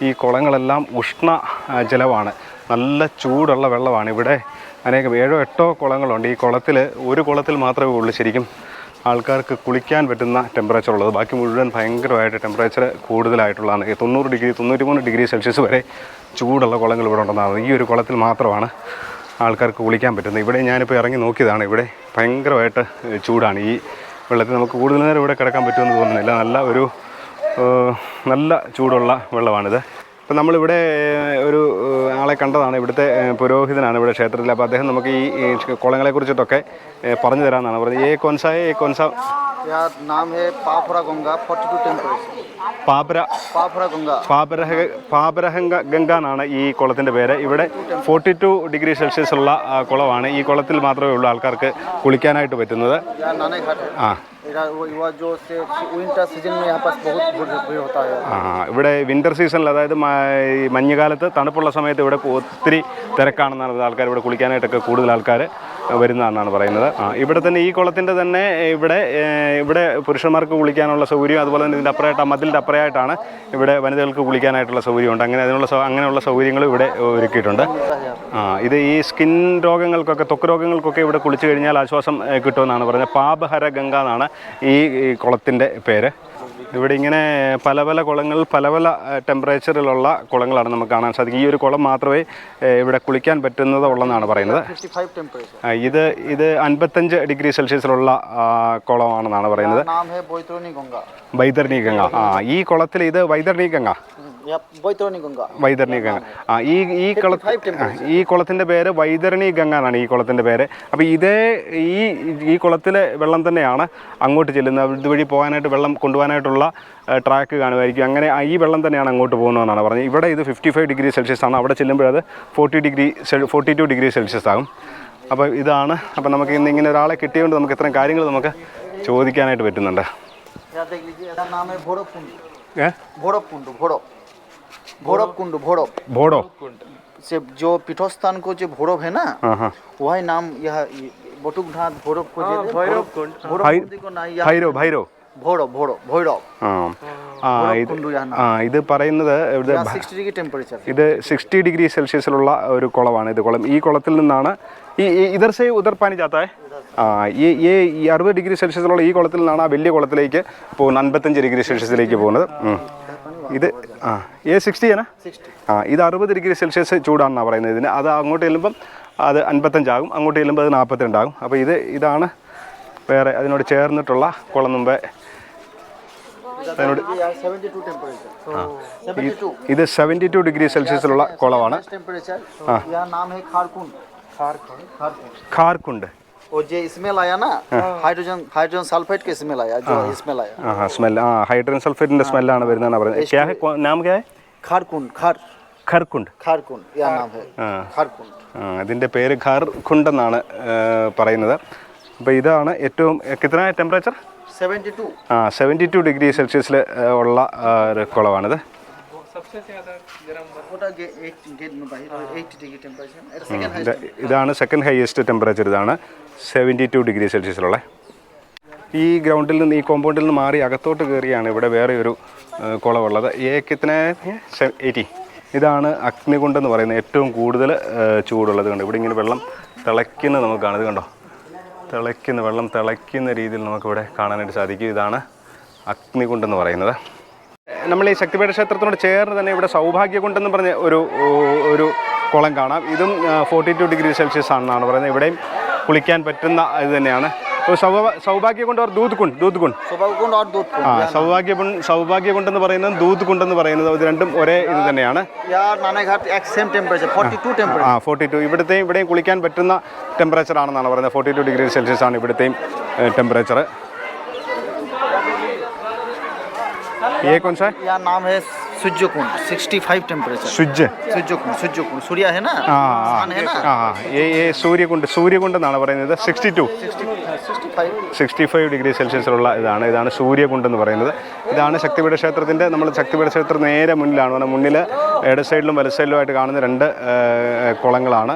ഈ കുളങ്ങളെല്ലാം ഉഷ്ണ ജലമാണ്, നല്ല ചൂടുള്ള വെള്ളമാണ്. ഇവിടെ അനേകം 7-8 കുളങ്ങളുണ്ട്. ഈ കുളത്തിൽ ഒരു കുളത്തിൽ മാത്രമേ ഉള്ളൂ ശരിക്കും ആൾക്കാർക്ക് കുളിക്കാൻ പറ്റുന്ന ടെമ്പറേച്ചർ ഉള്ളത്. ബാക്കി മുഴുവൻ ഭയങ്കരമായിട്ട് ടെമ്പറേച്ചർ കൂടുതലായിട്ടുള്ളതാണ്. 90 ഡിഗ്രി 93 ഡിഗ്രി സെൽഷ്യസ് വരെ ചൂടുള്ള കുളങ്ങൾ ഇവിടെ ഉണ്ടെന്നാണ്. ഈ ഒരു കുളത്തിൽ മാത്രമാണ് ആൾക്കാർക്ക് കുളിക്കാൻ പറ്റുന്നത്. ഇവിടെ ഞാനിപ്പോൾ ഇറങ്ങി നോക്കിയതാണ്. ഇവിടെ ഭയങ്കരമായിട്ട് ചൂടാണ്. ഈ വെള്ളത്തിൽ നമുക്ക് കൂടുതൽ നേരം ഇവിടെ കിടക്കാൻ പറ്റുമെന്ന് തോന്നുന്നില്ല. നല്ല ചൂടുള്ള വെള്ളമാണിത്. ഇപ്പം നമ്മളിവിടെ ഒരു ആളെ കണ്ടതാണ്, ഇവിടുത്തെ പുരോഹിതനാണ് ഇവിടെ ക്ഷേത്രത്തിൽ. അപ്പോൾ അദ്ദേഹം നമുക്ക് ഈ കുളങ്ങളെക്കുറിച്ചിട്ടൊക്കെ പറഞ്ഞു തരാമെന്നാണ് പറഞ്ഞത്. പാപരഹംഗ എന്നാണ് ഈ കുളത്തിൻ്റെ പേര്. ഇവിടെ 42 ഡിഗ്രി സെൽഷ്യസ് ഉള്ള കുളമാണ്. ഈ കുളത്തിൽ മാത്രമേ ഉള്ളൂ ആൾക്കാർക്ക് കുളിക്കാനായിട്ട് പറ്റുന്നത്. ഇവിടെ വിൻ്റർ സീസണിൽ, അതായത് മഞ്ഞുകാലത്ത് തണുപ്പുള്ള സമയത്ത് ഇവിടെ ഒത്തിരി തിരക്കാണെന്നാണ് ആൾക്കാർ ഇവിടെ കുളിക്കാനായിട്ടൊക്കെ കൂടുതൽ ആൾക്കാർ വരുന്നതെന്നാണ് പറയുന്നത്. ഇവിടെ തന്നെ ഈ കുളത്തിൻ്റെ തന്നെ ഇവിടെ പുരുഷന്മാർക്ക് കുളിക്കാനുള്ള സൗകര്യം, അതുപോലെ തന്നെ ഇതിൻ്റെ അപ്പുറമായിട്ട് മതിലിൻ്റെ അപ്പുറമായിട്ടാണ് ഇവിടെ വനിതകൾക്ക് കുളിക്കാനായിട്ടുള്ള സൗകര്യമുണ്ട്. അങ്ങനെയുള്ള സൗകര്യങ്ങൾ ഇവിടെ ഒരുക്കിയിട്ടുണ്ട്. ഇത് ഈ സ്കിൻ രോഗങ്ങൾക്കൊക്കെ, ത്വക്ക് രോഗങ്ങൾക്കൊക്കെ ഇവിടെ കുളിച്ചു കഴിഞ്ഞാൽ ആശ്വാസം കിട്ടുമെന്നാണ് പറയുന്നത്. പാപഹര ഗംഗ എന്നാണ് ഈ കുളത്തിൻ്റെ പേര്. ഇവിടെ ഇങ്ങനെ പല കുളങ്ങൾ പല ടെമ്പറേച്ചറിലുള്ള കുളങ്ങളാണ് നമുക്ക് കാണാൻ സാധിക്കും. ഈ ഒരു കുളം മാത്രമേ ഇവിടെ കുളിക്കാൻ പറ്റുന്നതുള്ളെന്നാണ് പറയുന്നത്. ഇത് 55 ഡിഗ്രി സെൽഷ്യസിലുള്ള കുളമാണെന്നാണ് പറയുന്നത്. വൈതരണി ഗംഗ. ഈ കുളത്തിൽ ഇത് വൈതരണി ഗംഗ. ഈ കുളത്തിൻ്റെ പേര് വൈതരണി ഗംഗ എന്നാണ് ഈ കുളത്തിൻ്റെ പേര്. അപ്പോൾ ഈ കുളത്തിലെ വെള്ളം തന്നെയാണ് അങ്ങോട്ട് ചെല്ലുന്നത്. ഇതുവഴി പോകാനായിട്ട് വെള്ളം കൊണ്ടുപോകാനായിട്ടുള്ള ട്രാക്ക് കാണുമായിരിക്കും. അങ്ങനെ ഈ വെള്ളം തന്നെയാണ് അങ്ങോട്ട് പോകുന്നതെന്നാണ് പറഞ്ഞത്. ഇവിടെ ഇത് 55 ഡിഗ്രി സെൽഷ്യസ് ആണ്. അവിടെ ചെല്ലുമ്പോൾ അത് 42 ഡിഗ്രി സെൽഷ്യസ് ആകും. അപ്പോൾ ഇതാണ്. അപ്പോൾ നമുക്ക് ഇങ്ങനെ ഒരാളെ കിട്ടിയതുകൊണ്ട് നമുക്ക് ഇത്രയും കാര്യങ്ങൾ നമുക്ക് ചോദിക്കാനായിട്ട് പറ്റുന്നുണ്ട്. भोड़ो से जो पीठोस्थान को जो भोड़व है ना, वही नाम यह बटुकनाथ भोड़व को भैरव कुंड ഇത് പറയുന്നത് ഇത് 60 ഡിഗ്രി സെൽഷ്യസിലുള്ള ഒരു കുളമാണ്. ഇത് കുളം, ഈ കുളത്തിൽ നിന്നാണ് ഇധർ സേ ഉധർ പാനി ജാത്താ ഹൈ. ഈ 60 ഡിഗ്രി സെൽഷ്യസിലുള്ള ഈ കുളത്തിൽ നിന്നാണ് ആ വലിയ കുളത്തിലേക്ക് പോകുന്നത്, 55 ഡിഗ്രി സെൽഷ്യസിലേക്ക് പോകുന്നത്. ഇത് 60 ആണ്. ഇത് 60 ഡിഗ്രി സെൽഷ്യസ് ചൂടാണെന്നാണ് പറയുന്നത് ഇതിന്. അത് അങ്ങോട്ട് ചെല്ലുമ്പം അത് 55 ആകും, അങ്ങോട്ട് ചെല്ലുമ്പോൾ അത് 42 ആകും. അപ്പോൾ ഇതാണ് വേറെ അതിനോട് ചേർന്നിട്ടുള്ള കുളം. മുമ്പേ ഇത് 72 ഡിഗ്രി സെൽഷ്യസിലുള്ള കുളമാണ്. ഖാർകുണ്ട്. और जो स्मेल आया ना, हाइड्रोजन सल्फेट के स्मेल आया, जो स्मेल आया, स्मेल हाइड्रोजन सल्फेറ്റിന്റെ സ്മെല്ലാണ് വരുന്നതെന്നാണ് പറയുന്നത്. क्या है नाम क्या है? ഖാർകുണ്ട് या नाम है ഖാർകുണ്ട്. ഇതിൻ്റെ പേര് ഖാർകുണ്ട് എന്നാണ് പറയുന്നത്. അപ്പോൾ ഇതാണ് ഏറ്റവും കിतना ടെമ്പറേച്ചർ? 72 ഡിഗ്രി സെൽഷ്യസിൽ ഉള്ള ഒരു കുളമാണിത്. ഇതാണ് സെക്കൻഡ് ഹയസ്റ്റ് ടെമ്പറേച്ചർ. ഇതാണ് 72 ഡിഗ്രി സെൽഷ്യസിലുള്ള. ഈ ഗ്രൗണ്ടിൽ നിന്ന്, ഈ കോമ്പൗണ്ടിൽ നിന്ന് മാറി അകത്തോട്ട് കയറിയാണ് ഇവിടെ വേറെ ഒരു കുളമുള്ളത്. 80. ഇതാണ് അഗ്നികുണ്ടെന്ന് പറയുന്നത്. ഏറ്റവും കൂടുതൽ ചൂടുള്ളത് കണ്ടോ. ഇവിടെ ഇങ്ങനെ വെള്ളം തിളയ്ക്കുന്നത് നമുക്ക് കാണാം. ഇത് കണ്ടോ, വെള്ളം തിളയ്ക്കുന്ന രീതിയിൽ നമുക്കിവിടെ കാണാനായിട്ട് സാധിക്കും. ഇതാണ് അഗ്നികുണ്ടെന്ന് പറയുന്നത്. നമ്മൾ ഈ ശക്തിപീഠ ക്ഷേത്രത്തിനോട് ചേർന്ന് തന്നെ ഇവിടെ സൗഭാഗ്യകുണ്ടെന്ന് പറഞ്ഞ ഒരു കുളം കാണാം. ഇതും 42 ഡിഗ്രി സെൽഷ്യസ് ആണെന്നാണ് പറയുന്നത്. ഇവിടെയും കുളിക്കാൻ പറ്റുന്ന ഇത് തന്നെയാണ്. സൗഭാഗ്യകുണ്ട് ഓർ ദൂത് കുണ്ട് സൗഭാഗ്യകുണ്ടെന്ന് പറയുന്നത് ദൂത് കുണ്ടെന്ന് പറയുന്നത് ഇത് രണ്ടും ഒരേ ഇത് തന്നെയാണ്. 42. ഇവിടെയും കുളിക്കാൻ പറ്റുന്ന ടെമ്പറേച്ചർ ആണെന്നാണ് പറയുന്നത്. 42 ഡിഗ്രി സെൽഷ്യസ് ആണ് ഇവിടുത്തെയും ടെമ്പറേച്ചർ. ये कौन सा है? यह नाम है सूर्य कुंड. 65 टेम्परेचर. सूर्य कुंड सूर्य है ना, सान है ना. ये सूर्य कुंड എന്നാണ് പറയുന്നത്. 65 ഡിഗ്രി സെൽഷ്യസിലുള്ള ഇതാണ് സൂര്യകുണ്ട് എന്ന് പറയുന്നത്. ഇതാണ് ശക്തിപീഠ ക്ഷേത്രത്തിൻ്റെ, നമ്മൾ ശക്തിപീഠ ക്ഷേത്രം നേരെ മുന്നിലാണ്. മുന്നിൽ ഇട സൈഡിലും വല സൈഡിലുമായിട്ട് കാണുന്ന 2 കുളങ്ങളാണ്.